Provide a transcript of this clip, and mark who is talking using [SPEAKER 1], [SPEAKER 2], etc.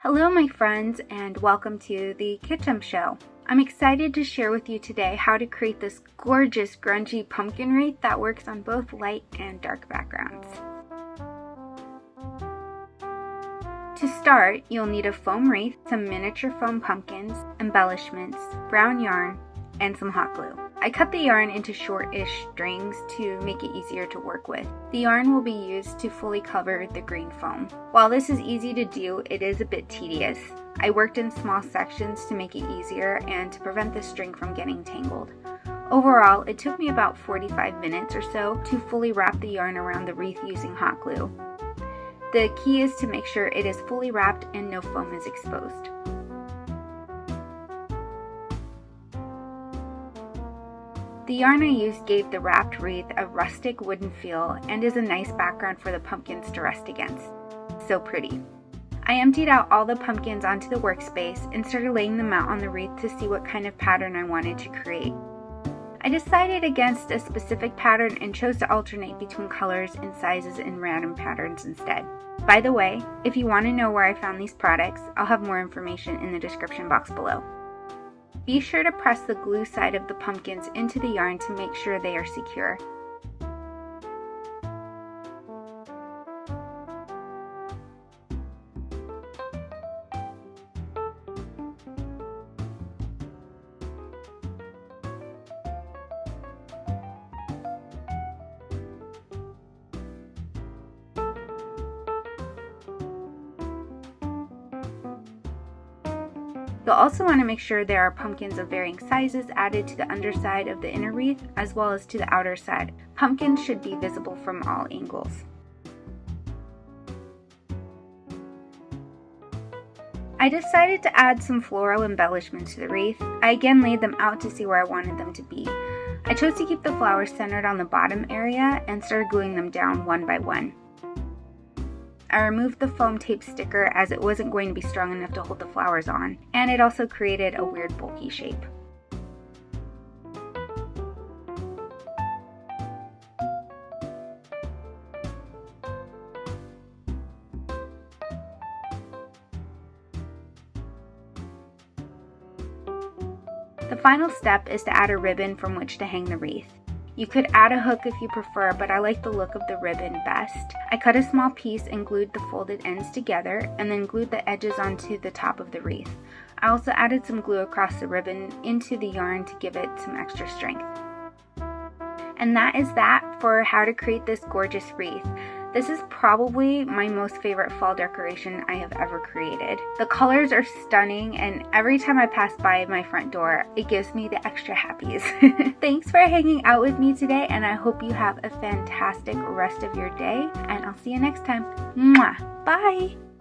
[SPEAKER 1] Hello my friends, and welcome to the Kitch-Em show. I'm excited to share with you today how to create this gorgeous grungy pumpkin wreath that works on both light and dark backgrounds. To start, you'll need a foam wreath, some miniature foam pumpkins, embellishments, brown yarn, and some hot glue. I cut the yarn into short-ish strings to make it easier to work with. The yarn will be used to fully cover the green foam. While this is easy to do, it is a bit tedious. I worked in small sections to make it easier and to prevent the string from getting tangled. Overall, it took me about 45 minutes or so to fully wrap the yarn around the wreath using hot glue. The key is to make sure it is fully wrapped and no foam is exposed. The yarn I used gave the wrapped wreath a rustic wooden feel and is a nice background for the pumpkins to rest against. So pretty. I emptied out all the pumpkins onto the workspace and started laying them out on the wreath to see what kind of pattern I wanted to create. I decided against a specific pattern and chose to alternate between colors and sizes and random patterns instead. By the way, if you want to know where I found these products, I'll have more information in the description box below. Be sure to press the glue side of the pumpkins into the yarn to make sure they are secure. You'll also want to make sure there are pumpkins of varying sizes added to the underside of the inner wreath as well as to the outer side. Pumpkins should be visible from all angles. I decided to add some floral embellishments to the wreath. I again laid them out to see where I wanted them to be. I chose to keep the flowers centered on the bottom area and started gluing them down one by one. I removed the foam tape sticker as it wasn't going to be strong enough to hold the flowers on, and it also created a weird bulky shape. The final step is to add a ribbon from which to hang the wreath. You could add a hook if you prefer, but I like the look of the ribbon best. I cut a small piece and glued the folded ends together and then glued the edges onto the top of the wreath. I also added some glue across the ribbon into the yarn to give it some extra strength. And that is that for how to create this gorgeous wreath. This is probably my most favorite fall decoration I have ever created. The colors are stunning, and every time I pass by my front door, it gives me the extra happies. Thanks for hanging out with me today, and I hope you have a fantastic rest of your day, and I'll see you next time. Mwah! Bye!